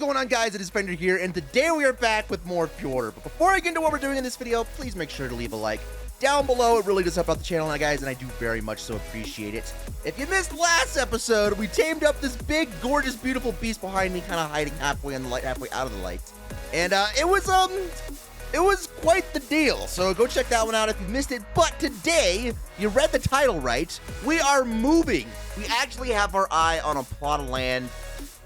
going on, guys? It is Fender here, and today we are back with more Fjordur. But before I get into what we're doing in this video, please make sure to leave a like down below. It really does help out the channel, guys, and I do very much so appreciate it. If you missed last episode, we tamed up this big, gorgeous, beautiful beast behind me, kind of hiding halfway in the light, halfway out of the light. And it was quite the deal. So go check that one out if you missed it. But today, you read the title right, we are moving. We actually have our eye on a plot of land.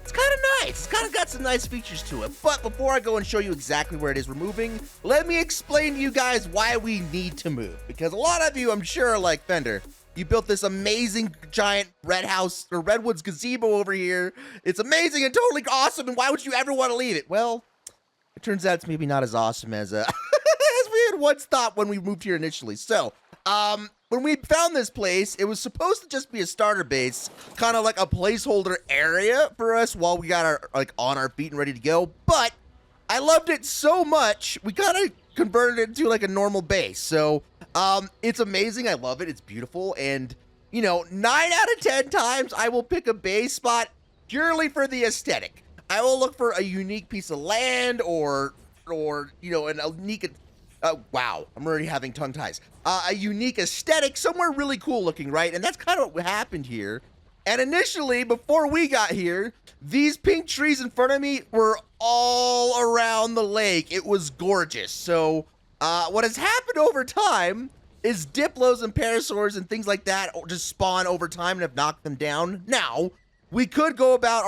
It's kind of nice. It's kind of got some nice features to it. But before I go and show you exactly where it is we're moving, let me explain to you guys why we need to move. Because a lot of you, I'm sure, like Fender, you built this amazing giant red house or redwoods gazebo over here. It's amazing and totally awesome. And why would you ever want to leave it? Well, it turns out it's maybe not as awesome as as we had once thought when we moved here initially. So, when we found this place, it was supposed to just be a starter base, kind of like a placeholder area for us while we got our on our feet and ready to go. But I loved it so much, we kind of converted it into like a normal base. So it's amazing. I love it. It's beautiful. And, you know, 9 out of 10 times I will pick a base spot purely for the aesthetic. I will look for a unique piece of land or you know, a unique... wow, I'm already having tongue ties. A unique aesthetic, somewhere really cool looking, right? And that's kind of what happened here. And initially, before we got here, these pink trees in front of me were all around the lake. It was gorgeous. So, what has happened over time is diplos and parasaurs and things like that just spawn over time and have knocked them down. Now, we could go about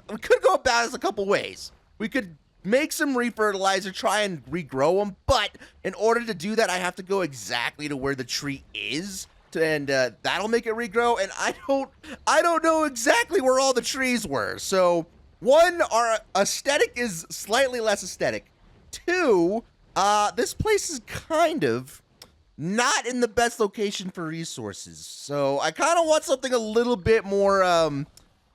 this a couple ways. We could make some refertilizer, try and regrow them, but in order to do that, I have to go exactly to where the tree is, and that'll make it regrow, and I don't know exactly where all the trees were. So, one, our aesthetic is slightly less aesthetic. Two, this place is kind of not in the best location for resources, so I kind of want something a little bit more,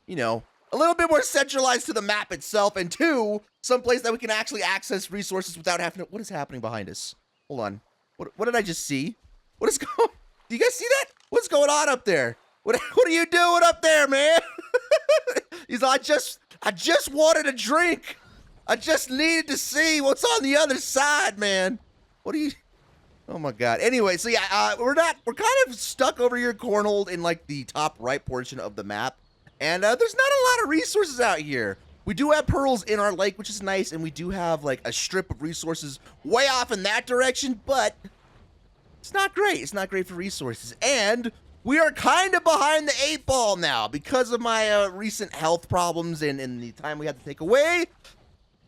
you know, a little bit more centralized to the map itself, and two, someplace that we can actually access resources without having to... What is happening behind us? Hold on. What did I just see? What is going... Do you guys see that? What's going on up there? What are you doing up there, man? He's like, I just wanted a drink. I just needed to see what's on the other side, man. What are you... Oh my god. Anyway, so yeah, we're kind of stuck over here cornholed in like the top right portion of the map. And there's not a lot of resources out here. We do have pearls in our lake, which is nice, and we do have like a strip of resources way off in that direction, but it's not great. It's not great for resources. And we are kind of behind the 8 ball now because of my recent health problems and the time we had to take away.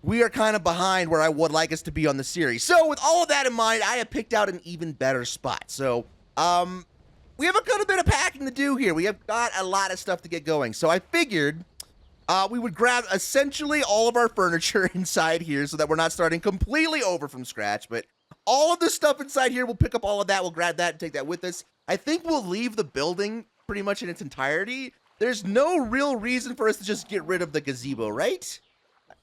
We are kind of behind where I would like us to be on the series. So with all of that in mind, I have picked out an even better spot. So, we have a good bit of packing to do here. We have got a lot of stuff to get going. So I figured we would grab essentially all of our furniture inside here so that we're not starting completely over from scratch. But all of the stuff inside here, we'll pick up all of that. We'll grab that and take that with us. I think we'll leave the building pretty much in its entirety. There's no real reason for us to just get rid of the gazebo, right?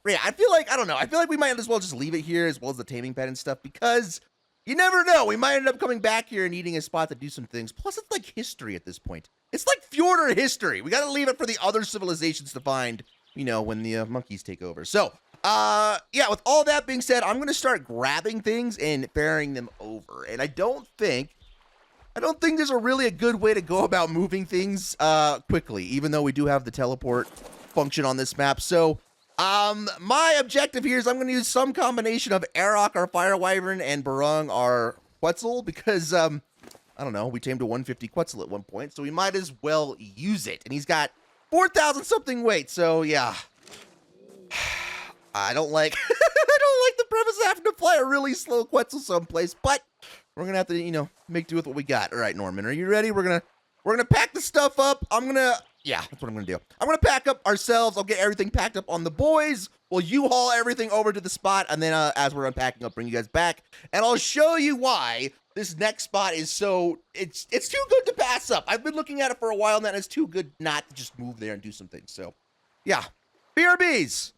Yeah, I feel like, I don't know. I feel like we might as well just leave it here as well as the taming pen and stuff because... you never know. We might end up coming back here and needing a spot to do some things. Plus, it's like history at this point. It's like Fjordur history. We got to leave it for the other civilizations to find, you know, when the monkeys take over. So, yeah, with all that being said, I'm going to start grabbing things and ferrying them over. And I don't think there's really a good way to go about moving things quickly, even though we do have the teleport function on this map. So, my objective here is I'm going to use some combination of ARK, our fire wyvern, and Barung, our Quetzal, because, I don't know, we tamed a 150 Quetzal at one point, so we might as well use it. And he's got 4,000 something weight, so yeah. I don't like, I don't like the premise of having to fly a really slow Quetzal someplace, but we're going to have to, you know, make do with what we got. All right, Norman, are you ready? We're going to pack the stuff up. Yeah, that's what I'm going to do. I'm going to pack up ourselves. I'll get everything packed up on the boys. We'll U-haul everything over to the spot. And then as we're unpacking, I'll bring you guys back. And I'll show you why this next spot is so... It's too good to pass up. I've been looking at it for a while now, and it's too good not to just move there and do some things. So, yeah. BRBs.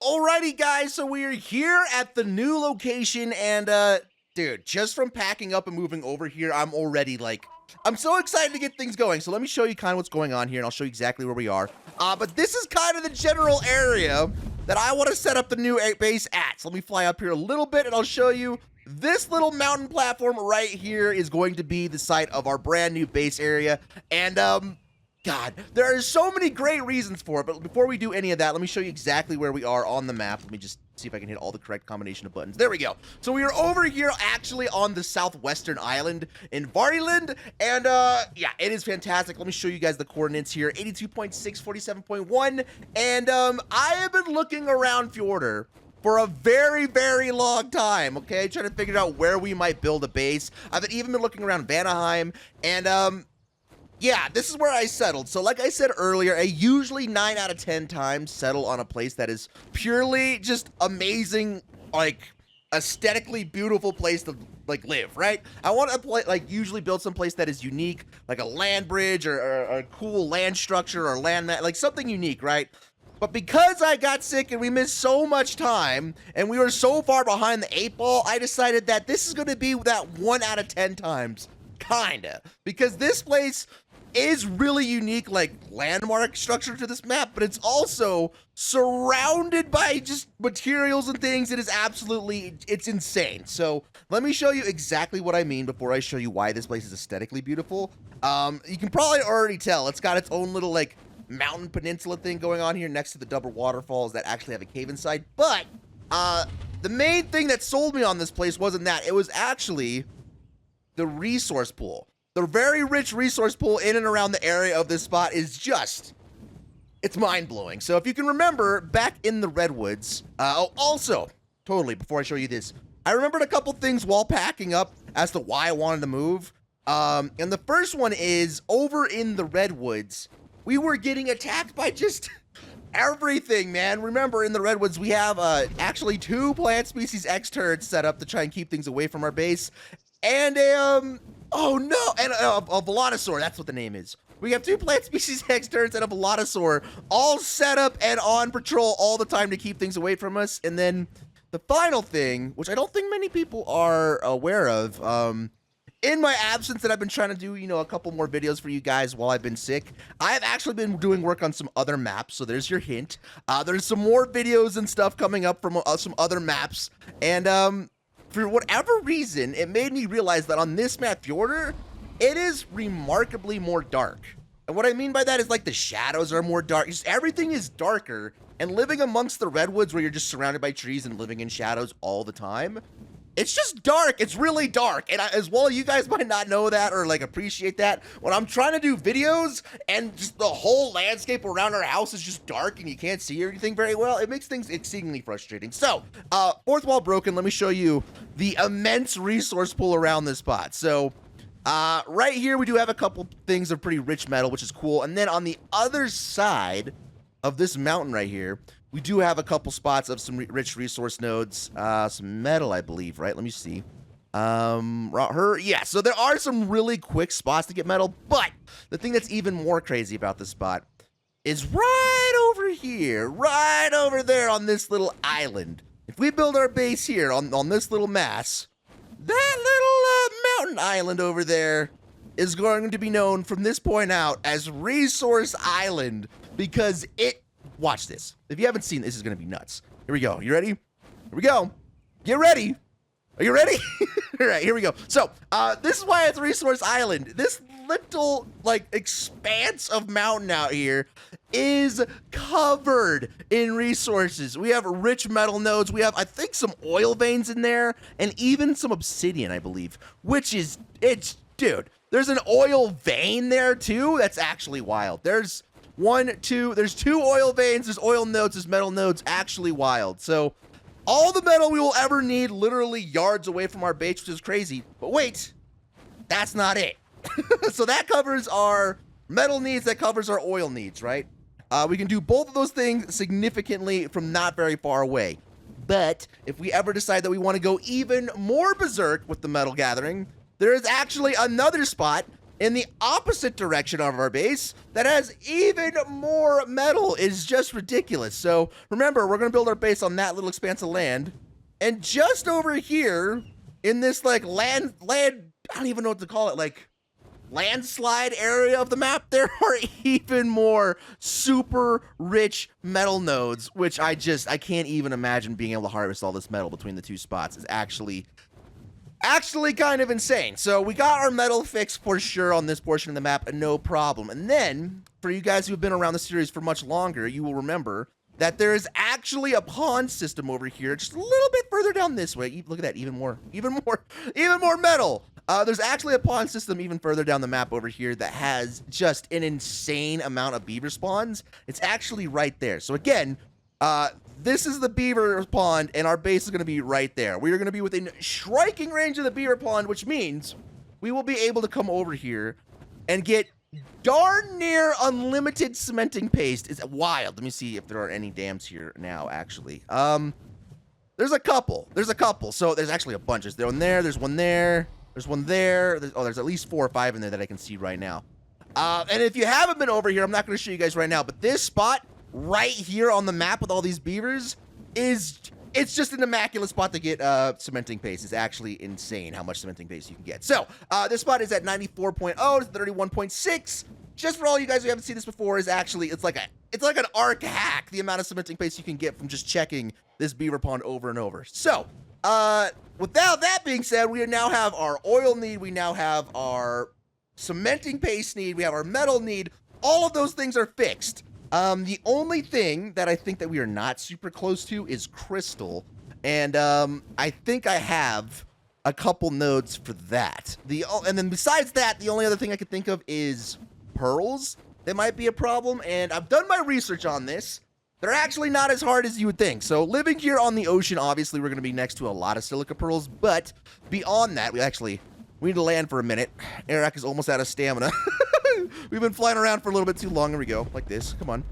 Alrighty, guys. So we are here at the new location. And, dude, just from packing up and moving over here, I'm already, like... I'm so excited to get things going. So let me show you kind of what's going on here, and I'll show you exactly where we are. But this is kind of the general area that I want to set up the new base at. So let me fly up here a little bit and I'll show you. This little mountain platform right here is going to be the site of our brand new base area. And, God, there are so many great reasons for it. But before we do any of that, let me show you exactly where we are on the map. Let me just see if I can hit all the correct combination of buttons. There we go. So we are over here actually on the southwestern island in Vardyland. And, yeah, it is fantastic. Let me show you guys the coordinates here. 82.6, 47.1. And, I have been looking around Fjordur for a very, very long time, okay? Trying to figure out where we might build a base. I've even been looking around Vanaheim, and, yeah, this is where I settled. So like I said earlier, I usually 9 out of 10 times settle on a place that is purely just amazing, like, aesthetically beautiful place to, like, live, right? I want to, usually build some place that is unique, like a land bridge or a cool land structure or land mat, like something unique, right? But because I got sick and we missed so much time and we were so far behind the 8 ball, I decided that this is going to be that 1 out of 10 times, kinda. Because this place is really unique, like, landmark structure to this map, but it's also surrounded by just materials and things. It is absolutely, it's insane. So let me show you exactly what I mean before I show you why this place is aesthetically beautiful. You can probably already tell it's got its own little, like, mountain peninsula thing going on here next to the double waterfalls that actually have a cave inside. But the main thing that sold me on this place wasn't that. It was actually the resource pool. The very rich resource pool in and around the area of this spot is just, it's mind-blowing. So if you can remember, back in the Redwoods, also, totally, before I show you this, I remembered a couple things while packing up as to why I wanted to move. And the first one is, over in the Redwoods, we were getting attacked by just everything, man. Remember, in the Redwoods, we have actually 2 plant species X turrets set up to try and keep things away from our base. And oh no, and a velonasaur, that's what the name is. We have 2 plant species X turrets and a velonasaur all set up and on patrol all the time to keep things away from us. And then the final thing, which I don't think many people are aware of, in my absence that I've been trying to do, you know, a couple more videos for you guys while I've been sick, I've actually been doing work on some other maps, so there's your hint. There's some more videos and stuff coming up from some other maps, and for whatever reason, it made me realize that on this map, Fjordur, it is remarkably more dark. And what I mean by that is, like, the shadows are more dark. Just everything is darker, and living amongst the Redwoods where you're just surrounded by trees and living in shadows all the time, it's just dark. It's really dark. And as well, you guys might not know that or, like, appreciate that. When I'm trying to do videos and just the whole landscape around our house is just dark and you can't see anything very well, it makes things exceedingly frustrating. So, fourth wall broken, let me show you the immense resource pool around this spot. So, right here, we do have a couple things of pretty rich metal, which is cool. And then on the other side of this mountain right here, we do have a couple spots of some rich resource nodes, some metal, I believe, right? Let me see. Yeah, so there are some really quick spots to get metal, but the thing that's even more crazy about this spot is right over here, right over there on this little island. If we build our base here on this little mass, that little mountain island over there is going to be known from this point out as Resource Island, because it, watch this. If you haven't seen this, is going to be nuts. Here we go. You ready? Here we go. Get ready. Are you ready? All right, here we go. So, this is why it's Resource Island. This little, like, expanse of mountain out here is covered in resources. We have rich metal nodes. We have, I think, some oil veins in there, and even some obsidian, I believe, which is, dude, there's an oil vein there, too. That's actually wild. There's there's 2 oil veins, there's oil nodes, there's metal nodes, actually wild. So, all the metal we will ever need literally yards away from our base, which is crazy. But wait, that's not it. So that covers our metal needs, that covers our oil needs, right? We can do both of those things significantly from not very far away. But if we ever decide that we want to go even more berserk with the metal gathering, there is actually another spot in the opposite direction of our base that has even more metal. It's just ridiculous. So remember, we're going to build our base on that little expanse of land. And just over here in this, like, land, I don't even know what to call it, like, landslide area of the map, there are even more super rich metal nodes, which I can't even imagine being able to harvest all this metal between the two spots. Is actually kind of insane. So we got our metal fix for sure on this portion of the map, no problem. And then, for you guys who have been around the series for much longer, you will remember that there is actually a pond system over here, just a little bit further down this way. Look at that, even more metal. There's actually a pond system even further down the map over here that has just an insane amount of beaver spawns. It's actually right there. So again, this is the beaver pond, and our base is going to be right there. We are going to be within striking range of the beaver pond, which means we will be able to come over here and get darn near unlimited cementing paste. It's wild. Let me see if there are any dams here now, actually. There's a couple. So there's actually a bunch. There's one there. There's one there. There's one there. There's at least 4 or 5 in there that I can see right now. And if you haven't been over here, I'm not going to show you guys right now, but this spot right here on the map with all these beavers it's just an immaculate spot to get cementing paste. It's actually insane how much cementing paste you can get. So this spot is at 94.0 to 31.6. Just for all you guys who haven't seen this before, is actually it's like an ARK hack, the amount of cementing paste you can get from just checking this beaver pond over and over. So without that being said, we now have our oil need, we now have our cementing paste need, we have our metal need. All of those things are fixed. The only thing that I think that we are not super close to is crystal, and I think I have a couple nodes for that. And then besides that, the only other thing I could think of is pearls. That might be a problem, and I've done my research on this. They're actually not as hard as you would think. So living here on the ocean, obviously we're going to be next to a lot of silica pearls, but beyond that, we need to land for a minute. Eric is almost out of stamina. We've been flying around for a little bit too long. Here we go, like this. Come on.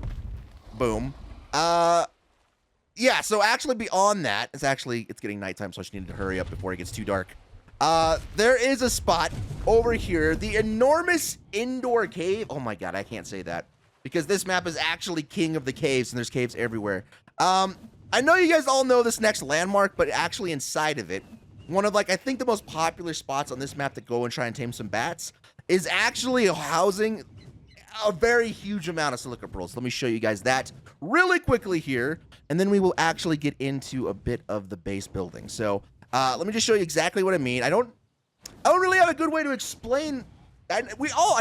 Boom. Yeah, so actually beyond that, it's getting nighttime, so I just need to hurry up before it gets too dark. There is a spot over here, the enormous indoor cave. Oh my god, I can't say that, because this map is actually king of the caves, and there's caves everywhere. I know you guys all know this next landmark, but actually inside of it, one of I think the most popular spots on this map to go and try and tame some bats is actually housing a very huge amount of silica pearls. Let me show you guys that really quickly here, and then we will actually get into a bit of the base building. So let me just show you exactly what I mean. I don't really have a good way to explain. I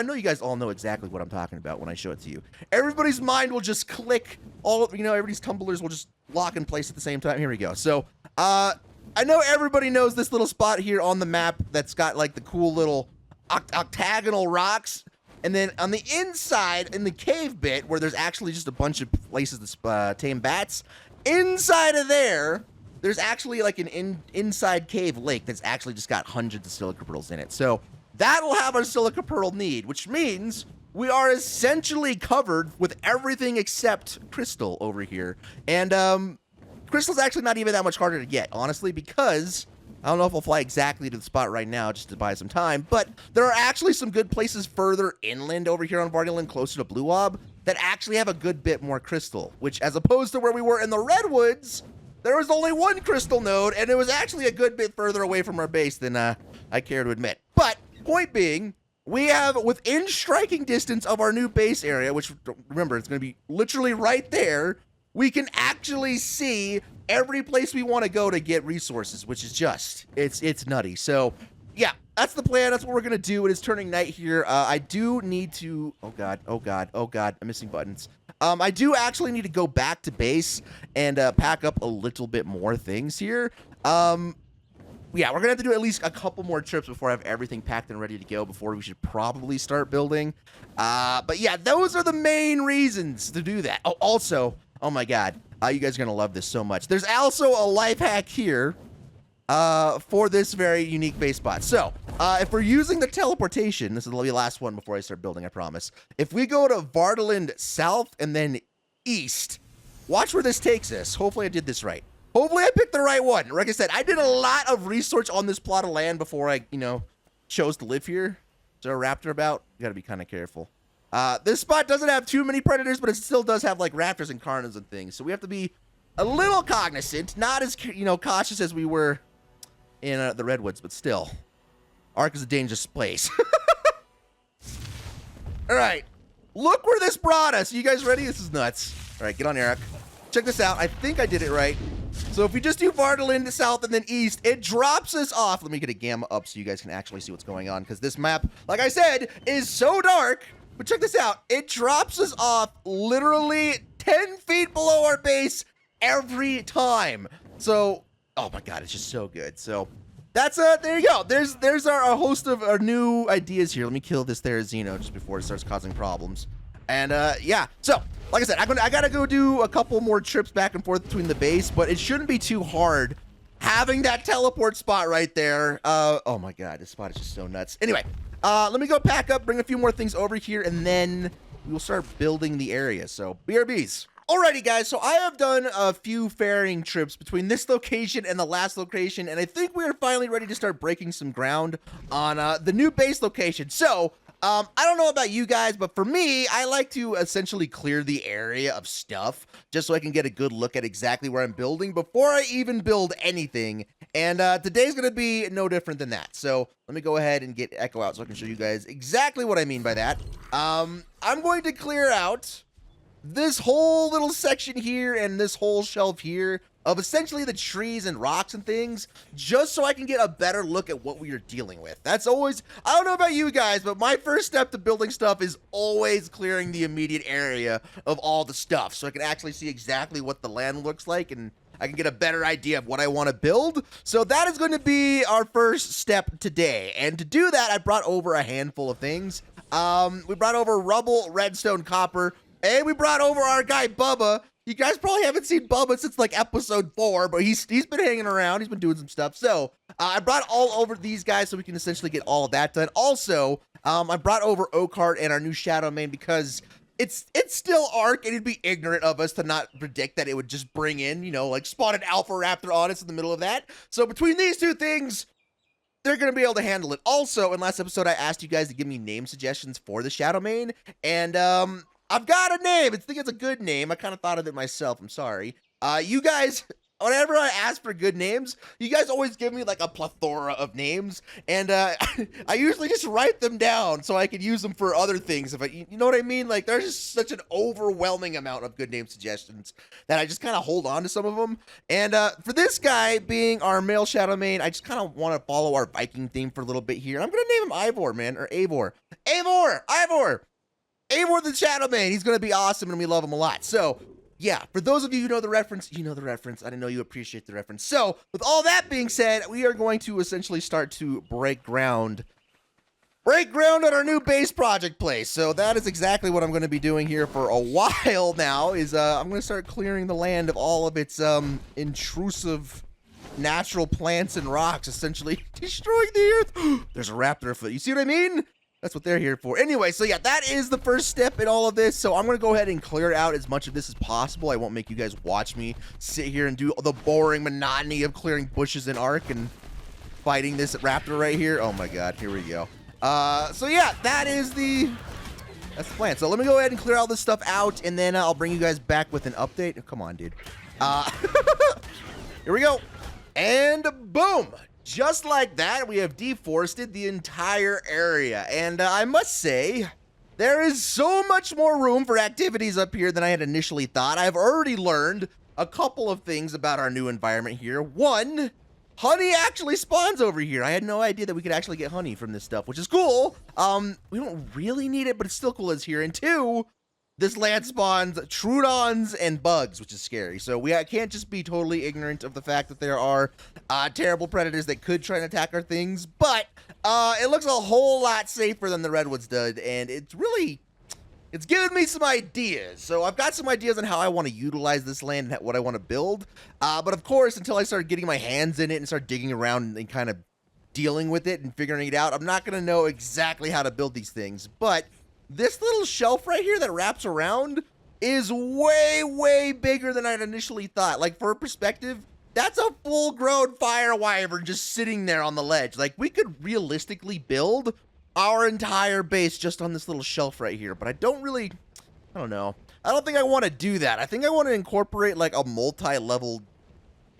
know you guys all know exactly what I'm talking about when I show it to you. Everybody's mind will just click. Everybody's tumblers will just lock in place at the same time. Here we go. So I know everybody knows this little spot here on the map that's got the cool little octagonal rocks, and then on the inside in the cave bit where there's actually just a bunch of places to tame bats, inside of there's actually an inside cave lake that's actually just got hundreds of silica pearls in it. So that'll have our silica pearl need, which means we are essentially covered with everything except crystal over here. And crystal's actually not even that much harder to get, honestly, because I don't know if I'll fly exactly to the spot right now just to buy some time, but there are actually some good places further inland over here on Vardyland, closer to Blue Wob, that actually have a good bit more crystal, which, as opposed to where we were in the Redwoods, there was only one crystal node, and it was actually a good bit further away from our base than I care to admit. But, point being, we have, within striking distance of our new base area, which, remember, it's going to be literally right there, we can actually see every place we want to go to get resources, which is just, it's nutty. So, yeah, that's the plan. That's what we're going to do. It is turning night here. I do need to, oh god, I'm missing buttons. I do actually need to go back to base and pack up a little bit more things here. Yeah, we're going to have to do at least a couple more trips before I have everything packed and ready to go, before we should probably start building. But yeah, those are the main reasons to do that. Oh, also, oh my god, you guys are going to love this so much. There's also a life hack here for this very unique base spot. So, if we're using the teleportation, this is the last one before I start building, I promise. If we go to Vardyland south and then east, watch where this takes us. Hopefully I did this right. Hopefully I picked the right one. Like I said, I did a lot of research on this plot of land before I, chose to live here. Is there a raptor about? You gotta be kind of careful. This spot doesn't have too many predators, but it still does have raptors and karkinos and things. So we have to be a little cognizant, not as cautious as we were in the Redwoods, but still, ARK is a dangerous place. All right. Look where this brought us. You guys ready? This is nuts. All right, get on ARK. Check this out. I think I did it right. So if we just do Vardalin to south and then east, it drops us off. Let me get a gamma up so you guys can actually see what's going on, because this map, like I said, is so dark. But check this out. It drops us off literally 10 feet below our base every time. So, oh my God, it's just so good. So that's there you go. There's our host of our new ideas here. Let me kill this there Xeno just before it starts causing problems. And yeah, so like I said, I gotta go do a couple more trips back and forth between the base, but it shouldn't be too hard having that teleport spot right there. Oh my God, this spot is just so nuts. Anyway, let me go pack up, bring a few more things over here, and then we'll start building the area. So BRBs. Alrighty guys, so I have done a few ferrying trips between this location and the last location, and I think we are finally ready to start breaking some ground on the new base location. So I don't know about you guys, but for me, I like to essentially clear the area of stuff just so I can get a good look at exactly where I'm building before I even build anything. And today's going to be no different than that. So let me go ahead and get Echo out so I can show you guys exactly what I mean by that. I'm going to clear out this whole little section here and this whole shelf here of essentially the trees and rocks and things, just so I can get a better look at what we are dealing with. That's always, I don't know about you guys, but my first step to building stuff is always clearing the immediate area of all the stuff, so I can actually see exactly what the land looks like, and I can get a better idea of what I want to build. So that is going to be our first step today. And to do that, I brought over a handful of things. We brought over rubble, redstone, copper, and we brought over our guy Bubba. You guys probably haven't seen Bubba since like episode 4, but he's been hanging around. He's been doing some stuff. So I brought all over these guys so we can essentially get all of that done. Also, I brought over Oakheart and our new Shadowmane because it's still ARK, and it'd be ignorant of us to not predict that it would just bring in, you know, like spawn an Alpha Raptor on us in the middle of that. So between these two things, they're going to be able to handle it. Also, in last episode, I asked you guys to give me name suggestions for the Shadowmane, and I've got a name. I think it's a good name. I kind of thought of it myself. I'm sorry. You guys, whenever I ask for good names, you guys always give me like a plethora of names, and I usually just write them down so I can use them for other things. You know what I mean? Like, there's just such an overwhelming amount of good name suggestions that I just kind of hold on to some of them. And for this guy being our male Shadowmane, I just kind of want to follow our Viking theme for a little bit here. I'm going to name him Ivor, man, or Eivor. Eivor the Shadowmane. He's going to be awesome, and we love him a lot. So, yeah, for those of you who know the reference, you know the reference. I know you appreciate the reference. So, with all that being said, we are going to essentially start to break ground on our new base project place. So, that is exactly what I'm going to be doing here for a while now, is I'm going to start clearing the land of all of its intrusive natural plants and rocks, essentially destroying the earth. There's a raptor foot. You see what I mean? That's what they're here for. Anyway, so yeah, that is the first step in all of this. So I'm going to go ahead and clear out as much of this as possible. I won't make you guys watch me sit here and do the boring monotony of clearing bushes in ARK and fighting this raptor right here. Oh my God, here we go. So yeah, that's the plan. So let me go ahead and clear all this stuff out, and then I'll bring you guys back with an update. Oh, come on, dude. Here we go. And boom. Just like that, we have deforested the entire area, and I must say, there is so much more room for activities up here than I had initially thought. I've already learned a couple of things about our new environment here. One, honey actually spawns over here. I had no idea that we could actually get honey from this stuff, which is cool. We don't really need it, but it's still cool it's here. And two, this land spawns Troodons and bugs, which is scary. So we can't just be totally ignorant of the fact that there are terrible predators that could try and attack our things. But it looks a whole lot safer than the Redwoods did, and it's given me some ideas. So I've got some ideas on how I want to utilize this land and what I want to build. But of course, until I start getting my hands in it and start digging around and kind of dealing with it and figuring it out, I'm not going to know exactly how to build these things. But this little shelf right here that wraps around is way, way bigger than I'd initially thought. Like, for perspective, that's a full-grown fire wyvern just sitting there on the ledge. Like, we could realistically build our entire base just on this little shelf right here. But I don't know. I don't think I want to do that. I think I want to incorporate, like, a multi-level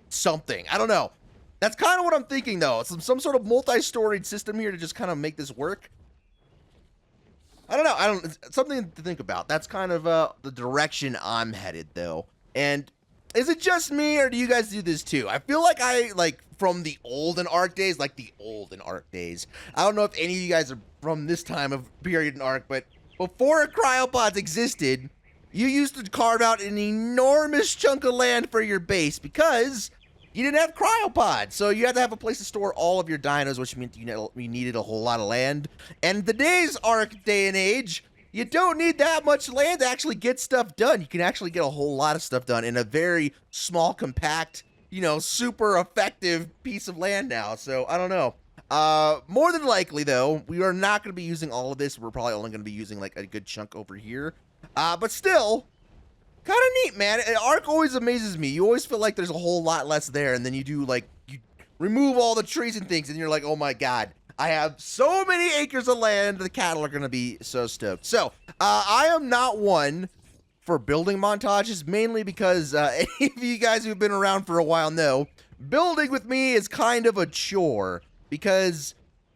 something. I don't know. That's kind of what I'm thinking, though. Some sort of multi-storied system here to just kind of make this work. I don't know. It's something to think about. That's kind of the direction I'm headed, though. And is it just me, or do you guys do this too? I feel like from the olden ARK days, I don't know if any of you guys are from this time of period in ARK, but before cryopods existed, you used to carve out an enormous chunk of land for your base because you didn't have cryopods. So you had to have a place to store all of your dinos, which meant you needed a whole lot of land. And today's ARK day and age, you don't need that much land to actually get stuff done. You can actually get a whole lot of stuff done in a very small, compact, super effective piece of land now. So I don't know. More than likely, though, we are not going to be using all of this. We're probably only going to be using like a good chunk over here. But still, kind of neat, man. ARK always amazes me. You always feel like there's a whole lot less there, and then you remove all the trees and things, and you're like, oh my god, I have so many acres of land. The cattle are going to be so stoked. So, I am not one for building montages, mainly because any of you guys who've been around for a while know, building with me is kind of a chore, because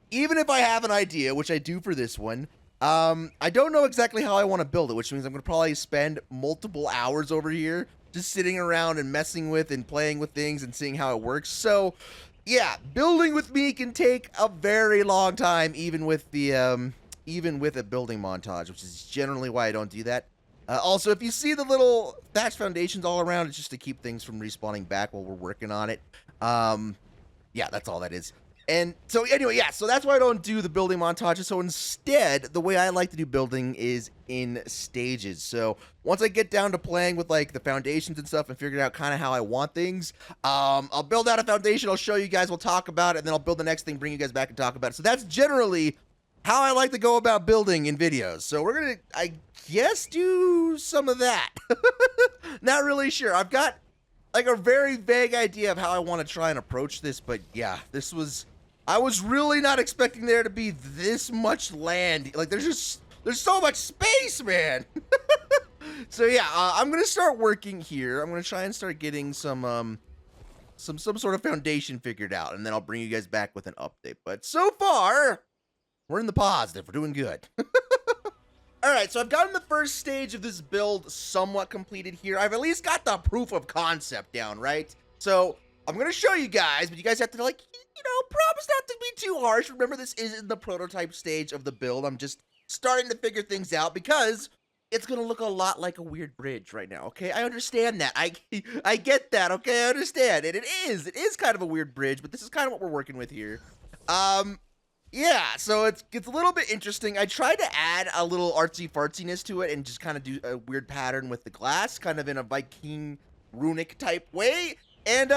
even if I have an idea, which I do for this one, I don't know exactly how I want to build it, which means I'm going to probably spend multiple hours over here just sitting around and messing with and playing with things and seeing how it works. So, yeah, building with me can take a very long time, even with a building montage, which is generally why I don't do that. Also, if you see the little thatch foundations all around, it's just to keep things from respawning back while we're working on it. Yeah, that's all that is. And so anyway, yeah, so that's why I don't do the building montages. So instead, the way I like to do building is in stages. So once I get down to playing with like the foundations and stuff and figure out kind of how I want things, I'll build out a foundation, I'll show you guys, we'll talk about it, and then I'll build the next thing, bring you guys back and talk about it. So that's generally how I like to go about building in videos. So we're going to, I guess, do some of that. Not really sure. I've got like a very vague idea of how I want to try and approach this, but yeah, I was really not expecting there to be this much land. Like, there's so much space, man. So yeah, I'm gonna start working here. I'm gonna try and start getting some sort of foundation figured out, and then I'll bring you guys back with an update. But so far, we're in the positive. We're doing good. All right, so I've gotten the first stage of this build somewhat completed here. I've at least got the proof of concept down, right? So I'm going to show you guys, but you guys have to, like, promise not to be too harsh. Remember, this is in the prototype stage of the build. I'm just starting to figure things out because it's going to look a lot like a weird bridge right now, okay? I understand that. I get that, okay? I understand. And it is kind of a weird bridge, but this is kind of what we're working with here. Yeah, so it gets a little bit interesting. I tried to add a little artsy-fartsiness to it and just kind of do a weird pattern with the glass, kind of in a Viking runic type way. And,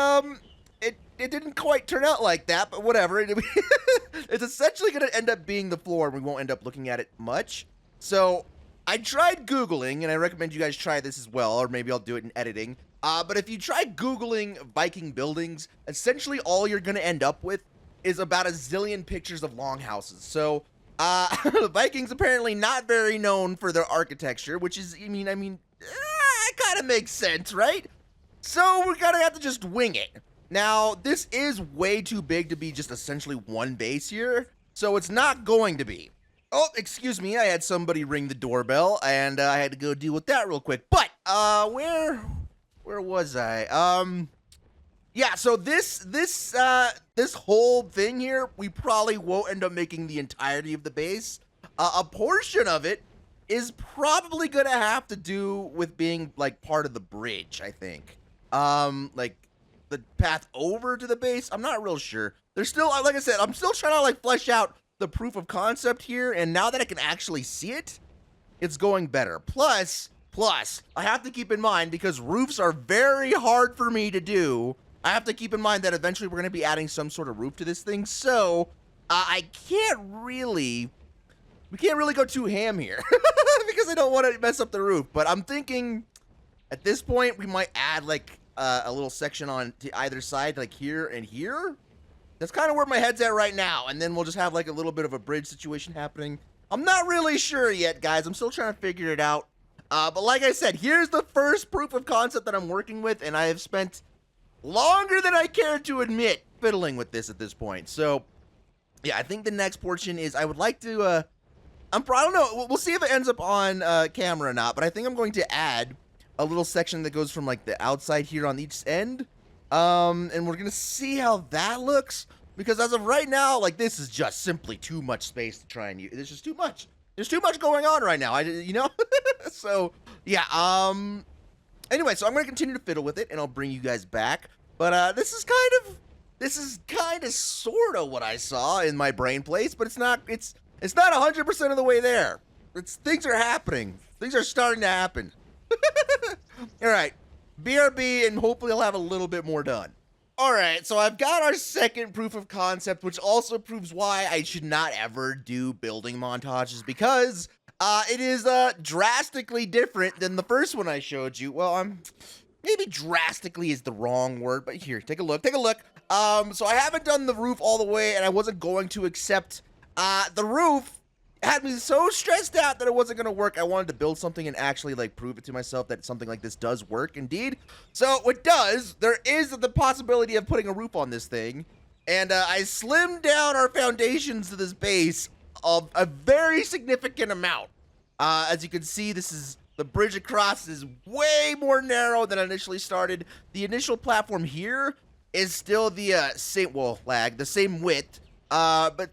it didn't quite turn out like that, but whatever. It's essentially going to end up being the floor, and we won't end up looking at it much. So I tried Googling, and I recommend you guys try this as well, or maybe I'll do it in editing. But if you try Googling Viking buildings, essentially all you're going to end up with is about a zillion pictures of longhouses. So, the Vikings apparently not very known for their architecture, which is, it kind of makes sense, right? So we're gonna have to just wing it. Now, this is way too big to be just essentially one base here, so it's not going to be. Oh, excuse me, I had somebody ring the doorbell, and I had to go deal with that real quick. But, where was I? Yeah, so this whole thing here, we probably won't end up making the entirety of the base. A portion of it is probably gonna have to do with being like part of the bridge, I think. Like the path over to the base, I'm not real sure. There's still, like I said, I'm still trying to like flesh out the proof of concept here, and now that I can actually see it, it's going better. Plus, I have to keep in mind, because roofs are very hard for me to do, I have to keep in mind that eventually we're going to be adding some sort of roof to this thing, so we can't really go too ham here, because I don't want to mess up the roof. But I'm thinking, at this point, we might add like a little section on to either side, like here and here. That's kind of where my head's at right now, and then we'll just have like a little bit of a bridge situation happening. I'm not really sure yet, guys. I'm still trying to figure it out. But like I said, here's the first proof of concept that I'm working with, and I have spent longer than I care to admit fiddling with this at this point. So, yeah, I think the next portion is I would like to I don't know. We'll see if it ends up on camera or not, but I think I'm going to add a little section that goes from like the outside here on each end. And we're going to see how that looks, because as of right now, like, this is just simply too much space to try and use. There's just too much. There's too much going on right now. You know? So, yeah. Anyway, so I'm going to continue to fiddle with it, and I'll bring you guys back. But this is kind of sort of what I saw in my brain place, but it's not 100% of the way there. Things are happening. Things are starting to happen. All right, BRB, and hopefully I'll have a little bit more done. All right, so I've got our second proof of concept, which also proves why I should not ever do building montages, because it is drastically different than the first one I showed you. Well, maybe drastically is the wrong word, but here, take a look. So I haven't done the roof all the way, and I wasn't going to, accept the roof had me so stressed out that it wasn't going to work. I wanted to build something and actually, like, prove it to myself that something like this does work indeed. So it does. There is the possibility of putting a roof on this thing, and I slimmed down our foundations to this base of a very significant amount. As you can see, the bridge across is way more narrow than I initially started. The initial platform here is still the same width, but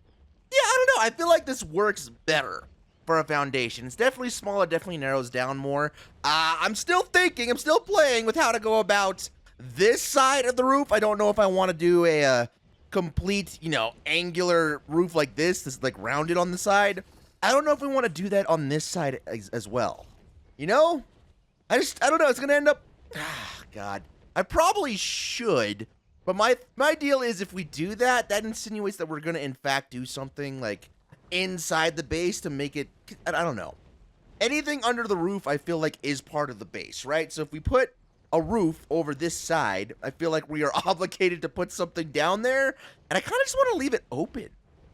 yeah, I don't know. I feel like this works better for a foundation. It's definitely smaller, definitely narrows down more. I'm still playing with how to go about this side of the roof. I don't know if I want to do a complete, angular roof like this like rounded on the side. I don't know if we want to do that on this side as well. I don't know. It's going to end up, God, I probably should. But my deal is, if we do that, that insinuates that we're going to, in fact, do something, like, inside the base to make it, I don't know. Anything under the roof, I feel like, is part of the base, right? So if we put a roof over this side, I feel like we are obligated to put something down there, and I kind of just want to leave it open.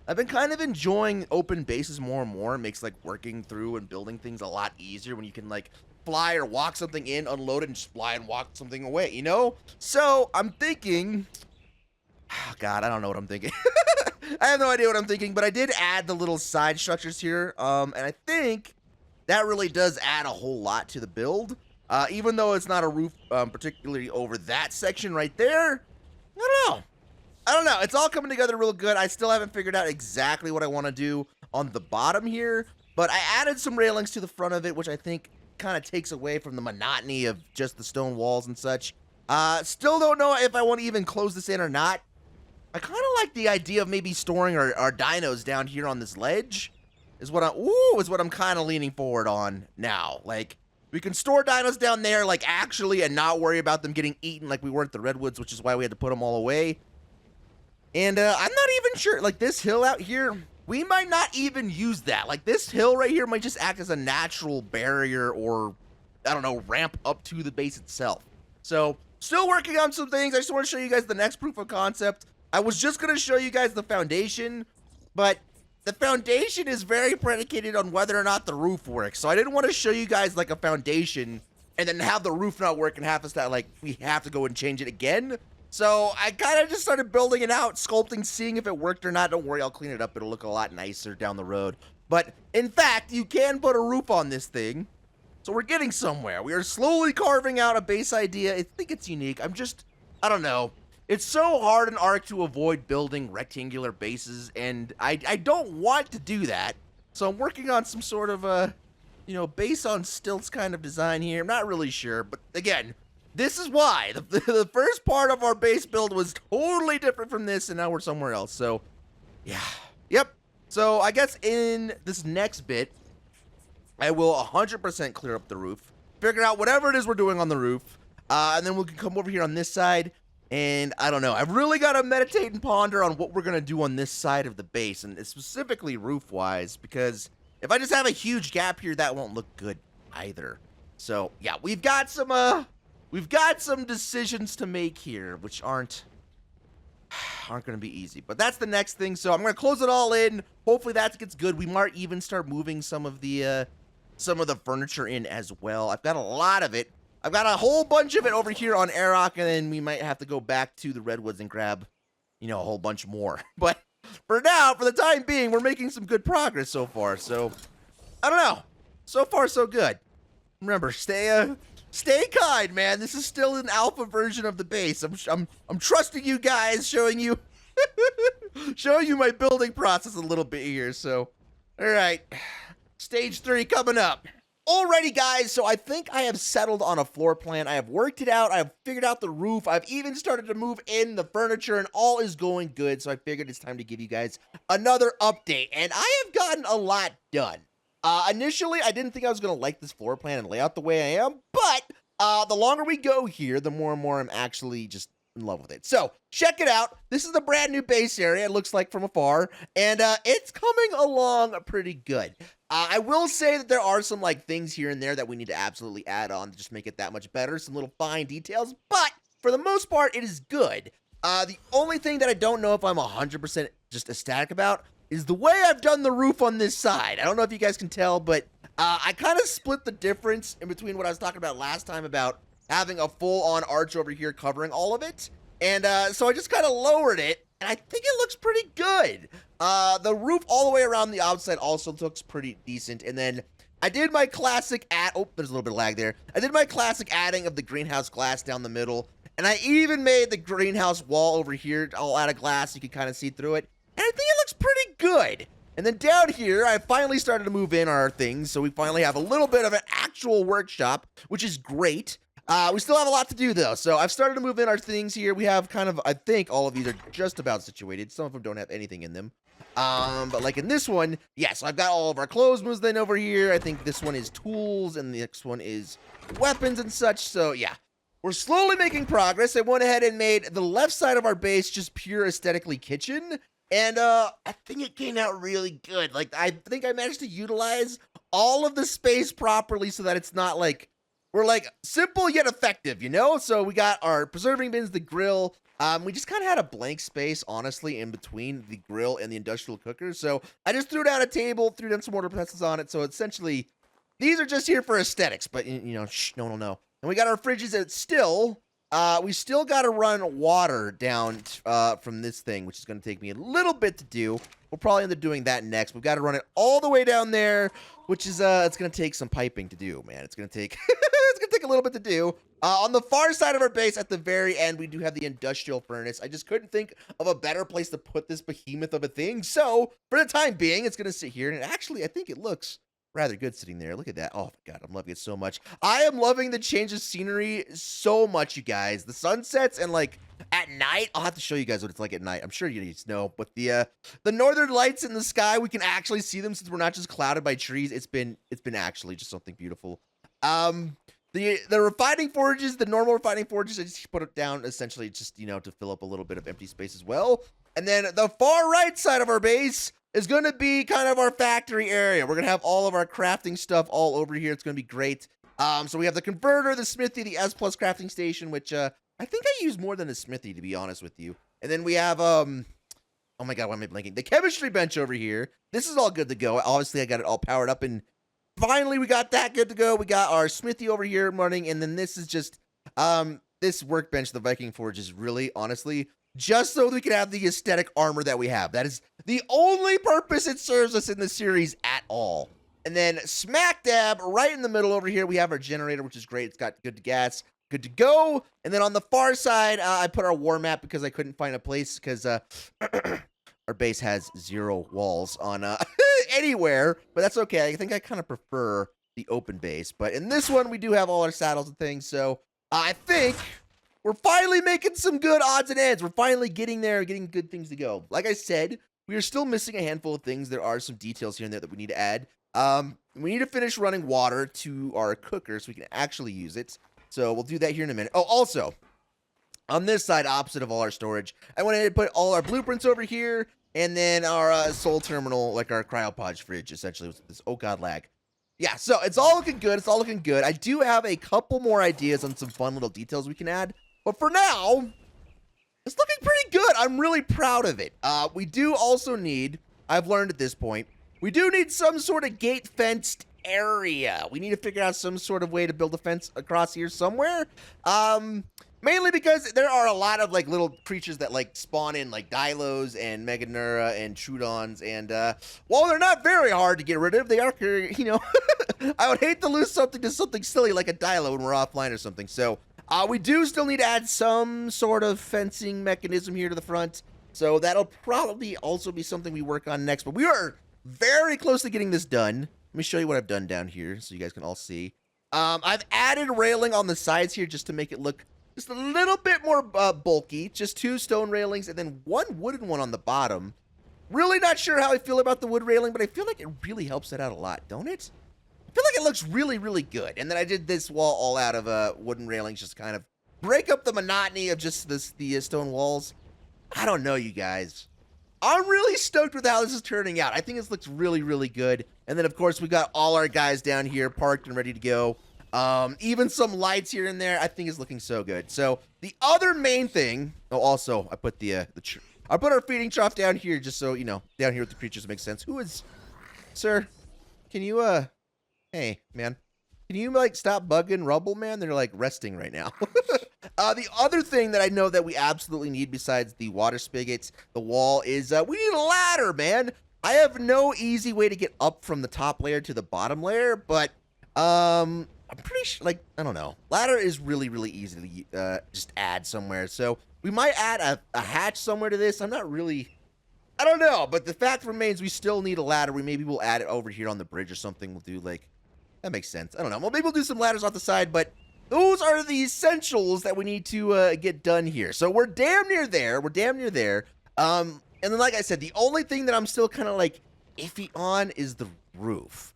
I've been kind of enjoying open bases more and more. It makes, like, working through and building things a lot easier when you can, like, fly or walk something in, unload it, and just fly and walk something away, So I'm thinking, God, I don't know what I'm thinking. I have no idea what I'm thinking, but I did add the little side structures here, and I think that really does add a whole lot to the build. Even though it's not a roof, particularly over that section right there. I don't know. It's all coming together real good. I still haven't figured out exactly what I want to do on the bottom here, but I added some railings to the front of it, which I think kind of takes away from the monotony of just the stone walls and such. Still don't know if I want to even close this in or not. I kind of like the idea of maybe storing our dinos down here on this ledge. Is what I'm kind of leaning forward on now. Like, we can store dinos down there, like, actually, and not worry about them getting eaten like we were at the Redwoods, which is why we had to put them all away. And I'm not even sure, like, this hill out here, we might not even use that. Like, this hill right here might just act as a natural barrier or, I don't know, ramp up to the base itself. So, still working on some things. I just want to show you guys the next proof of concept. I was just going to show you guys the foundation, but the foundation is very predicated on whether or not the roof works. So I didn't want to show you guys, like, a foundation and then have the roof not work and have us that, like, we have to go and change it again. So I kind of just started building it out, sculpting, seeing if it worked or not. Don't worry, I'll clean it up. It'll look a lot nicer down the road. But in fact, you can put a roof on this thing. So we're getting somewhere. We are slowly carving out a base idea. I think it's unique. I don't know. It's so hard in ARK to avoid building rectangular bases, and I don't want to do that. So I'm working on some sort of base on stilts kind of design here. I'm not really sure, but again, this is why. The first part of our base build was totally different from this, and now we're somewhere else. So, yeah. Yep. So, I guess in this next bit, I will 100% clear up the roof, figure out whatever it is we're doing on the roof, and then we can come over here on this side, and I don't know. I've really got to meditate and ponder on what we're going to do on this side of the base, and specifically roof-wise, because if I just have a huge gap here, that won't look good either. So, yeah, we've got some decisions to make here, which aren't going to be easy. But that's the next thing. So I'm going to close it all in. Hopefully that gets good. We might even start moving some of the furniture in as well. I've got a lot of it. I've got a whole bunch of it over here on ARK, and then we might have to go back to the Redwoods and grab, a whole bunch more. But for now, for the time being, we're making some good progress so far. So I don't know. So far, so good. Remember, stay kind, man. This is still an alpha version of the base. I'm trusting you guys, showing you my building process a little bit here. So, all right, stage 3 coming up. Alrighty, guys, so I think I have settled on a floor plan. I have worked it out. I've figured out the roof. I've even started to move in the furniture, and all is going good. So I figured it's time to give you guys another update, and I have gotten a lot done. Initially, I didn't think I was going to like this floor plan and layout the way I am, but the longer we go here, the more and more I'm actually just in love with it. So check it out. This is the brand new base area, it looks like from afar, and it's coming along pretty good. I will say that there are some like things here and there that we need to absolutely add on to just make it that much better, some little fine details, but for the most part, it is good. The only thing that I don't know if I'm 100% just ecstatic about is the way I've done the roof on this side. I don't know if you guys can tell, but I kind of split the difference in between what I was talking about last time about having a full-on arch over here covering all of it, and so I just kind of lowered it, and I think it looks pretty good. The roof all the way around the outside also looks pretty decent, and then I did my classic oh, there's a little bit of lag there. I did my classic adding of the greenhouse glass down the middle, and I even made the greenhouse wall over here all out of glass so you can kind of see through it, and I think it looks pretty good. And then down here, I finally started to move in our things, so we finally have a little bit of an actual workshop, which is great. We still have a lot to do, though, so I've started to move in our things here. We have kind of, I think all of these are just about situated. Some of them don't have anything in them. But like in this one, yes, I've got all of our clothes moved in over here. I think this one is tools, and the next one is weapons and such, so yeah. We're slowly making progress. I went ahead and made the left side of our base just pure aesthetically kitchen, and I think it came out really good. Like, I think I managed to utilize all of the space properly so that it's not like, we're like simple yet effective, you know? So we got our preserving bins, the grill. We just kind of had a blank space, honestly, in between the grill and the industrial cooker. So I just threw down a table, threw down some mortar pestles on it. So essentially, these are just here for aesthetics, but you know, shh, no. And we got our fridges that still, we still got to run water down from this thing, which is going to take me a little bit to do. We'll probably end up doing that next. We've got to run it all the way down there, which is, it's going to take some piping to do, man. It's going to take, it's going to take a little bit to do. On the far side of our base, at the very end, we do have the industrial furnace. I just couldn't think of a better place to put this behemoth of a thing. So, for the time being, it's going to sit here. And actually, I think it looks rather good sitting there. Look at that. Oh, my God, I'm loving it so much. I am loving the change of scenery so much, you guys. The sunsets and, like, at night, I'll have to show you guys what it's like at night. I'm sure you need to know. But the northern lights in the sky, we can actually see them since we're not just clouded by trees. It's been actually just something beautiful. The refining forges, the normal refining forges, I just put it down essentially just, you know, to fill up a little bit of empty space as well. And then the far right side of our base is going to be kind of our factory area. We're going to have all of our crafting stuff all over here. It's going to be great. So we have the converter, the smithy, the S+ crafting station, which I think I use more than the smithy, to be honest with you. And then we have, oh my God, why am I blanking? The chemistry bench over here. This is all good to go. Obviously, I got it all powered up, and finally, we got that good to go. We got our smithy over here running, and then this is just, this workbench, the Viking Forge, is really, honestly, just so we can have the aesthetic armor that we have. That is the only purpose it serves us in the series at all. And then smack dab, right in the middle over here, we have our generator, which is great. It's got good gas, good to go. And then on the far side, I put our war map because I couldn't find a place because our base has 0 walls on anywhere, but that's okay. I think I kind of prefer the open base. But in this one, we do have all our saddles and things, so I think we're finally making some good odds and ends. We're finally getting there, getting good things to go. Like I said, we are still missing a handful of things. There are some details here and there that we need to add. We need to finish running water to our cooker so we can actually use it. So we'll do that here in a minute. Oh, also, on this side, opposite of all our storage, I went ahead and put all our blueprints over here, and then our soul terminal, like our cryopod fridge, essentially. Was this, oh God, lag. Yeah, so it's all looking good. It's all looking good. I do have a couple more ideas on some fun little details we can add, but for now, it's looking pretty good. I'm really proud of it. We do also need, I've learned at this point, we do need some sort of gate fenced area. We need to figure out some sort of way to build a fence across here somewhere. Mainly because there are a lot of like little creatures that like spawn in, like Dilos and Meganura and Trudons, and while they're not very hard to get rid of, they are, you know, I would hate to lose something to something silly like a Dilo when we're offline or something. So we do still need to add some sort of fencing mechanism here to the front. So that'll probably also be something we work on next. But we are very close to getting this done. Let me show you what I've done down here so you guys can all see. I've added railing on the sides here just to make it look just a little bit more bulky. Just 2 stone railings and then 1 wooden one on the bottom. Really not sure how I feel about the wood railing, but I feel like it really helps it out a lot, don't it? I feel like it looks really, really good. And then I did this wall all out of wooden railings, just kind of break up the monotony of just the stone walls. I don't know, you guys. I'm really stoked with how this is turning out. I think this looks really, really good. And then, of course, we got all our guys down here parked and ready to go. Even some lights here and there. I think it's looking so good. So the other main thing. Oh, also I put I put our feeding trough down here just so, you know, down here with the creatures makes sense. Who is, sir? Can you hey man, can you like stop bugging Rubble, man? They're like resting right now. The other thing that I know that we absolutely need besides the water spigots, the wall, is we need a ladder, man. I have no easy way to get up from the top layer to the bottom layer, but I'm pretty sure, like, I don't know. Ladder is really, really easy to just add somewhere. So we might add a hatch somewhere to this. I'm not really, I don't know. But the fact remains we still need a ladder. Maybe we'll add it over here on the bridge or something. We'll do like, that makes sense. I don't know. Well, maybe we'll do some ladders off the side, but those are the essentials that we need to get done here. So we're damn near there. We're damn near there. And then, like I said, the only thing that I'm still kind of like iffy on is the roof.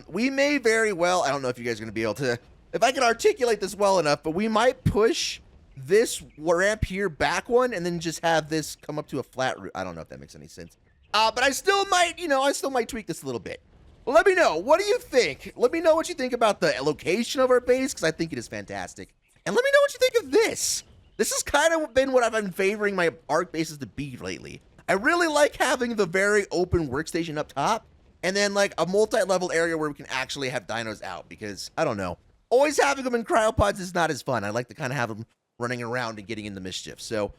We may very well, I don't know if you guys are going to be able to, if I can articulate this well enough, but we might push this ramp here back one and then just have this come up to a flat roof. I don't know if that makes any sense. But I still might, you know, I still might tweak this a little bit. Well, let me know. What do you think? Let me know what you think about the location of our base, because I think it is fantastic. And let me know what you think of this. This has kind of been what I've been favoring my ARK bases to be lately. I really like having the very open workstation up top, and then like a multi-level area where we can actually have dinos out, because, I don't know, always having them in cryopods is not as fun. I like to kind of have them running around and getting into mischief. So,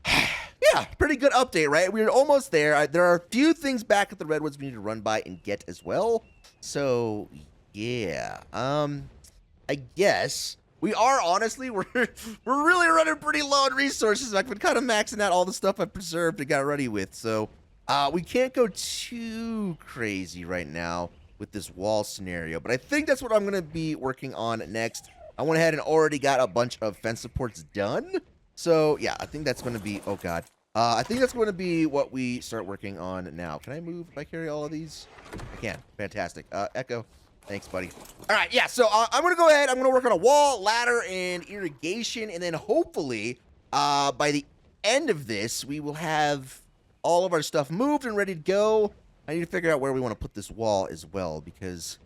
yeah, pretty good update, right? We're almost there. There are a few things back at the Redwoods we need to run by and get as well. So, yeah, I guess we are, honestly, we're really running pretty low on resources. I've been kind of maxing out all the stuff I've preserved and got ready with. So, we can't go too crazy right now with this wall scenario, but I think that's what I'm going to be working on next. I went ahead and already got a bunch of fence supports done. So, yeah, I think that's going to be, oh, God. I think that's going to be what we start working on now. Can I move if I carry all of these? I can. Fantastic. Echo. Thanks, buddy. All right, yeah, so I'm going to go ahead. I'm going to work on a wall, ladder, and irrigation, and then hopefully by the end of this, we will have all of our stuff moved and ready to go. I need to figure out where we want to put this wall as well, because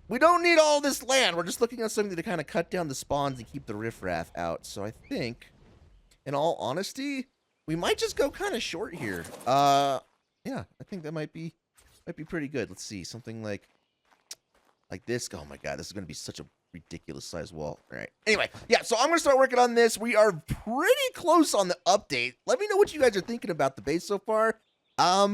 we don't need all this land. We're just looking at something to kind of cut down the spawns and keep the riffraff out. So I think, in all honesty, we might just go kind of short here. Yeah, I think that might be pretty good. Let's see, something like this. Oh my God, this is going to be such a ridiculous size wall. All right. Anyway, yeah, so I'm going to start working on this. We are pretty close on the update. Let me know what you guys are thinking about the base so far. I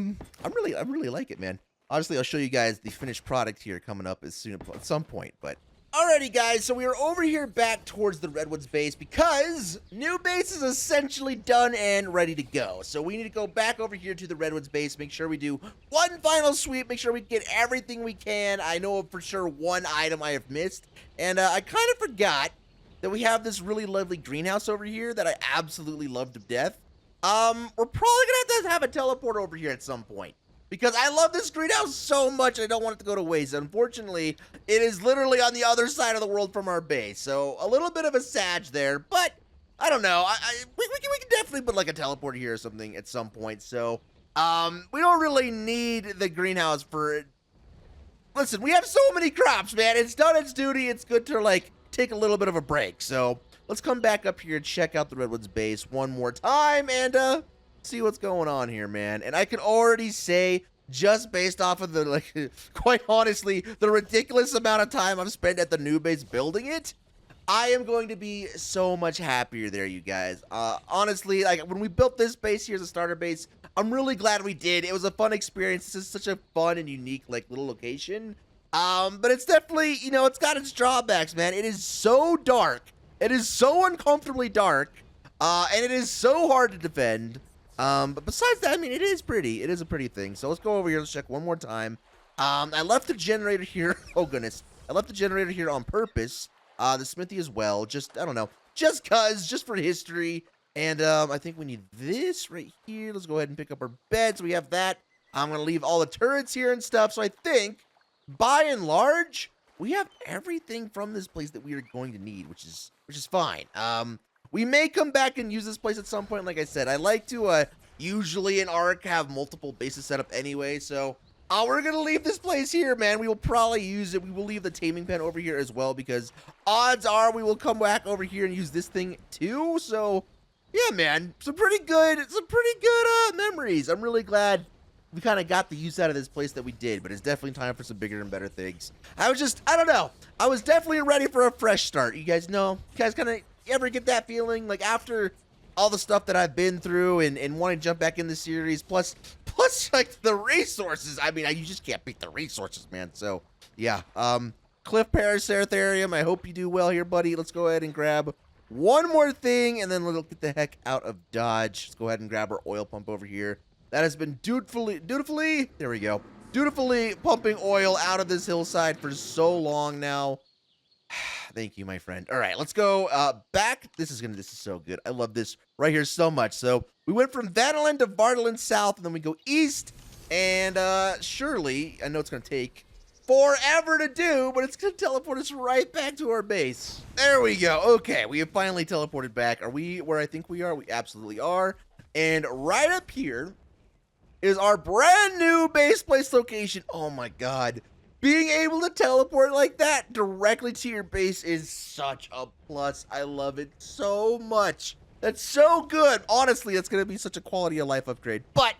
really like it, man. Honestly, I'll show you guys the finished product here coming up at some point, but alrighty, guys, so we are over here back towards the Redwoods base because new base is essentially done and ready to go. So we need to go back over here to the Redwoods base, make sure we do one final sweep, make sure we get everything we can. I know for sure one item I have missed, and I kind of forgot that we have this really lovely greenhouse over here that I absolutely love to death. We're probably gonna have a teleporter over here at some point, because I love this greenhouse so much, I don't want it to go to waste. Unfortunately, it is literally on the other side of the world from our base. So a little bit of a sag there, but I don't know. We can definitely put like a teleporter here or something at some point. So we don't really need the greenhouse for it. Listen, we have so many crops, man. It's done its duty. It's good to like take a little bit of a break. So let's come back up here and check out the Redwoods base one more time and see what's going on here, man. And I can already say, just based off of the, like, quite honestly, the ridiculous amount of time I've spent at the new base building it, I am going to be so much happier there, you guys. Honestly, like when we built this base here as a starter base, I'm really glad we did. It was a fun experience. This is such a fun and unique like little location. But it's definitely, you know, it's got its drawbacks, man. It is so dark. It is so uncomfortably dark. And it is so hard to defend. But besides that, I mean, it is pretty. It is a pretty thing. So let's go over here. Let's check one more time. I left the generator here. Oh, goodness. I left the generator here on purpose. The smithy as well. Just, I don't know. Just for history. And I think we need this right here. Let's go ahead and pick up our beds. We have that. I'm going to leave all the turrets here and stuff. So I think, by and large, we have everything from this place that we are going to need, which is fine. We may come back and use this place at some point. Like I said, I like to usually in ARK have multiple bases set up anyway. So we're going to leave this place here, man. We will probably use it. We will leave the taming pen over here as well because odds are we will come back over here and use this thing too. So yeah, man, some pretty good memories. I'm really glad we kind of got the use out of this place that we did, but it's definitely time for some bigger and better things. I don't know. I was definitely ready for a fresh start. You guys know? You guys kind of ever get that feeling? Like after all the stuff that I've been through and wanting to jump back in the series, plus like the resources. I mean, you just can't beat the resources, man. So yeah, Cliff Paraceratherium, I hope you do well here, buddy. Let's go ahead and grab one more thing, and then we'll get the heck out of Dodge. Let's go ahead and grab our oil pump over here. That has been dutifully, there we go, dutifully pumping oil out of this hillside for so long now. Thank you, my friend. All right, let's go back. This is so good. I love this right here so much. So we went from Vanaland to Vardaland South, and then we go east, and surely, I know it's going to take forever to do, but it's going to teleport us right back to our base. There we go. Okay, we have finally teleported back. Are we where I think we are? We absolutely are. And right up here is our brand new base place location. Oh my God. Being able to teleport like that directly to your base is such a plus. I love it so much. That's so good. Honestly, it's going to be such a quality of life upgrade. But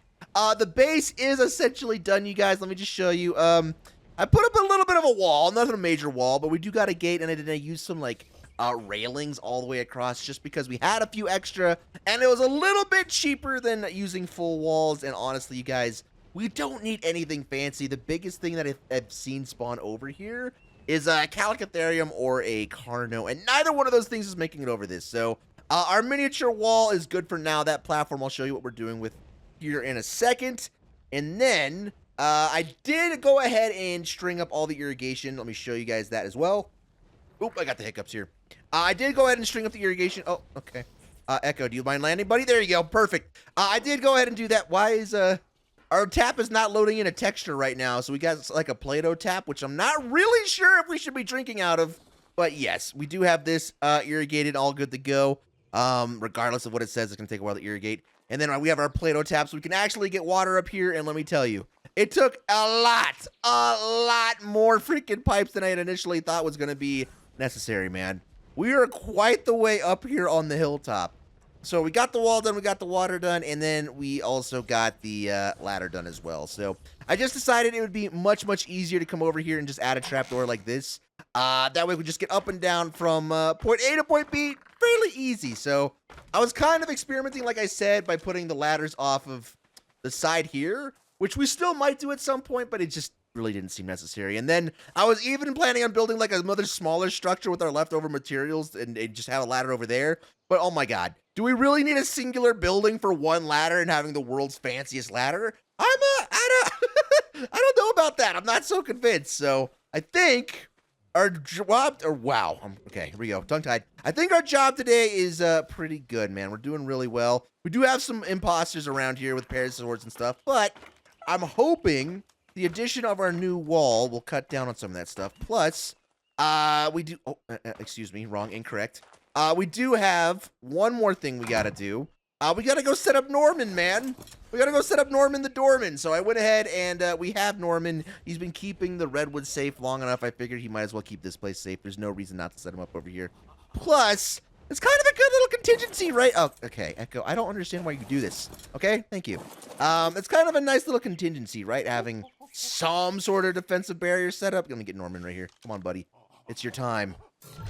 the base is essentially done, you guys. Let me just show you. I put up a little bit of a wall, not a major wall, but we do got a gate, and I use some like railings all the way across just because we had a few extra, and it was a little bit cheaper than using full walls. And honestly, you guys, we don't need anything fancy. The biggest thing that I've seen spawn over here is a Calicotherium or a Carno, and neither one of those things is making it over this. So our miniature wall is good for now. That platform, I'll show you what we're doing with here in a second. And then I did go ahead and string up all the irrigation. Let me show you guys that as well. Oop, I got the hiccups here. I did go ahead and string up the irrigation. Oh, okay. Echo, do you mind landing, buddy? There you go. Perfect. I did go ahead and do that. Why is our tap is not loading in a texture right now? So we got like a Play-Doh tap, which I'm not really sure if we should be drinking out of. But yes, we do have this irrigated, all good to go. Regardless of what it says, it's going to take a while to irrigate. And then we have our Play-Doh tap, so we can actually get water up here. And let me tell you, it took a lot more freaking pipes than I had initially thought was going to be necessary, man. We are quite the way up here on the hilltop. So we got the wall done, we got the water done, and then we also got the ladder done as well. So I just decided it would be much easier to come over here and just add a trapdoor like this. That way we just get up and down from point A to point B fairly easy. So I was kind of experimenting, like I said, by putting the ladders off of the side here, which we still might do at some point, but it just really didn't seem necessary. And then I was even planning on building like another smaller structure with our leftover materials and just have a ladder over there. But oh my God, do we really need a singular building for one ladder and having the world's fanciest ladder? I don't know about that. I'm not so convinced. So I think our job, okay, here we go, tongue-tied. I think our job today is pretty good, man. We're doing really well. We do have some imposters around here with parasaurs and stuff, but I'm hoping the addition of our new wall will cut down on some of that stuff. Plus, we do, excuse me, incorrect. We do have one more thing we gotta do. We gotta go set up Norman, man. We gotta go set up Norman the Doorman. So I went ahead and we have Norman. He's been keeping the redwood safe long enough. I figured he might as well keep this place safe. There's no reason not to set him up over here. Plus, it's kind of a good little contingency, right? Oh, okay, Echo, I don't understand why you do this. Okay, thank you. It's kind of a nice little contingency, right? Having some sort of defensive barrier set up. Let me get Norman right here. Come on, buddy. It's your time.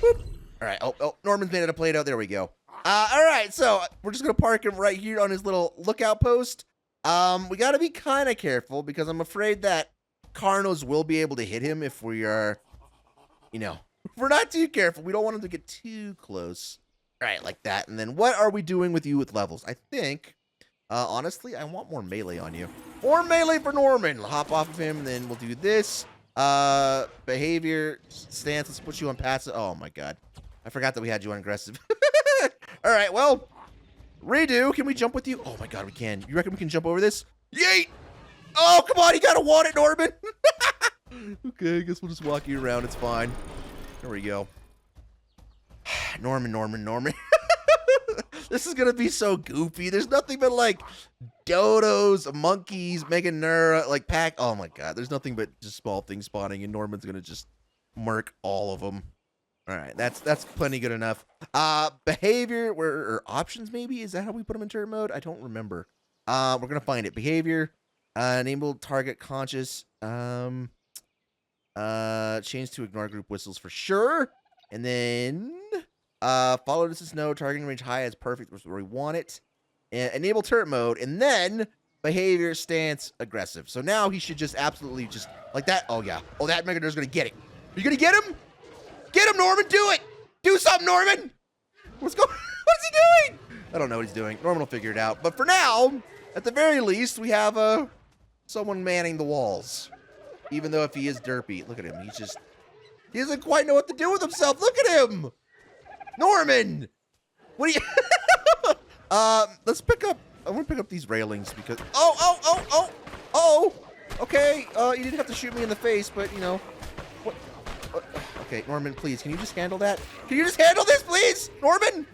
Boop. All right. Oh, Norman's made it a Play-Doh. There we go. All right. So we're just going to park him right here on his little lookout post. We got to be kind of careful because I'm afraid that karkinos will be able to hit him if we are, you know, if we're not too careful. We don't want him to get too close. All right, like that. And then what are we doing with you with levels? I think, honestly, I want more melee on you. More melee for Norman. Hop off of him, and then we'll do this. Behavior, stance, let's put you on passive. Oh my god. I forgot that we had you on aggressive. All right, well, redo. Can we jump with you? Oh my god, we can. You reckon we can jump over this? Yeet! Oh, come on, you gotta want it, Norman. Okay, I guess we'll just walk you around. It's fine. There we go. Norman. This is gonna be so goofy. There's nothing but like dodos, monkeys, Meganura, like pack. Oh my god, there's nothing but just small things spawning, and Norman's gonna just murk all of them. All right, that's plenty good enough. Behavior, or options maybe? Is that how we put them in turret mode? I don't remember. We're gonna find it. Behavior, enable target conscious. Change to ignore group whistles for sure, and then follow distance no targeting range high as perfect where we want it. And enable turret mode, and then behavior stance aggressive. So now he should just absolutely just like that. Oh yeah. Oh, that Megador's gonna get it. Are you gonna get him? Get him, Norman! Do it! Do something, Norman! What's he doing? I don't know what he's doing. Norman will figure it out. But for now, at the very least, we have someone manning the walls. Even though if he is derpy, look at him. He doesn't quite know what to do with himself. Look at him! Norman! What do you... let's pick up... I want to pick up these railings because... Oh! Okay, you didn't have to shoot me in the face, but, you know... What? Okay, Norman, please, can you just handle that? Can you just handle this, please? Norman?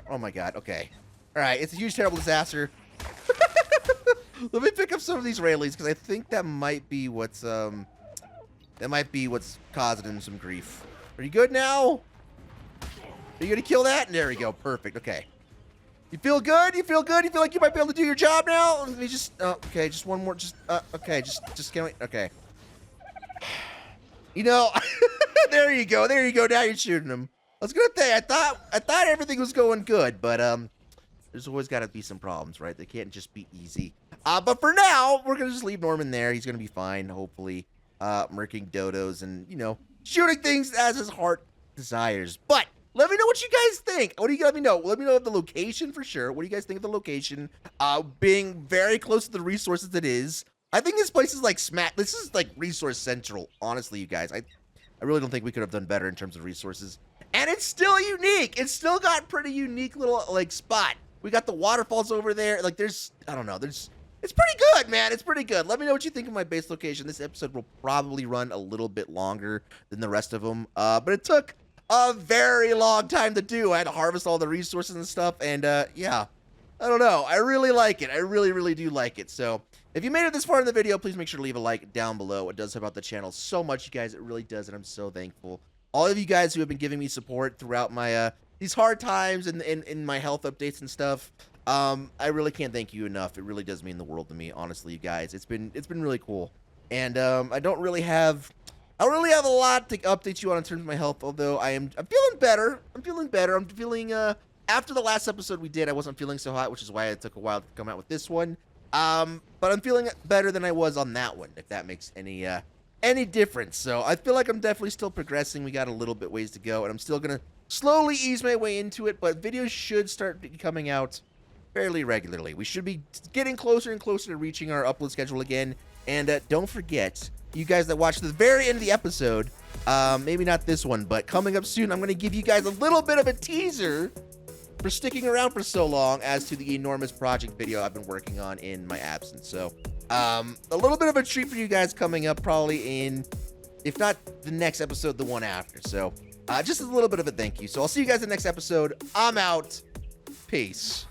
Oh my god, okay. Alright, it's a huge, terrible disaster. Let me pick up some of these railings, because I think that might be what's, causing him some grief. Are you good now? Are you gonna kill that? There we go, perfect, okay. You feel good? You feel good? You feel like you might be able to do your job now? Let me just, okay, just one more, okay, just can't wait, okay. You know, there you go, now you're shooting him. I was gonna say, I thought everything was going good, but, there's always gotta be some problems, right? They can't just be easy. But for now, we're gonna just leave Norman there. He's gonna be fine, hopefully. Murking dodos and, you know, shooting things as his heart desires. But let me know what you guys think. What do you let me know? Let me know of the location for sure. What do you guys think of the location? Being very close to the resources it is. I think this place is like this is like resource central, honestly, you guys. I really don't think we could have done better in terms of resources. And it's still unique. It's still got pretty unique little like spot. We got the waterfalls over there. Like I don't know, it's pretty good, man. It's pretty good. Let me know what you think of my base location. This episode will probably run a little bit longer than the rest of them. But it took a very long time to do. I had to harvest all the resources and stuff. And yeah, I don't know. I really like it. I really, really do like it. So if you made it this far in the video, please make sure to leave a like down below. It does help out the channel so much, you guys. It really does. And I'm so thankful. All of you guys who have been giving me support throughout my these hard times and in my health updates and stuff. I really can't thank you enough. It really does mean the world to me, honestly, you guys. It's been really cool. And I don't really have a lot to update you on in terms of my health, although I'm feeling better. I'm feeling after the last episode we did, I wasn't feeling so hot, which is why it took a while to come out with this one. But I'm feeling better than I was on that one, if that makes any difference. So I feel like I'm definitely still progressing. We got a little bit ways to go, and I'm still gonna slowly ease my way into it, but videos should start coming out fairly regularly. We should be getting closer and closer to reaching our upload schedule again. And don't forget, you guys that watched the very end of the episode, maybe not this one, but coming up soon, I'm going to give you guys a little bit of a teaser for sticking around for so long as to the enormous project video I've been working on in my absence. So a little bit of a treat for you guys coming up probably in, if not the next episode, the one after. So just a little bit of a thank you. So I'll see you guys in the next episode. I'm out. Peace.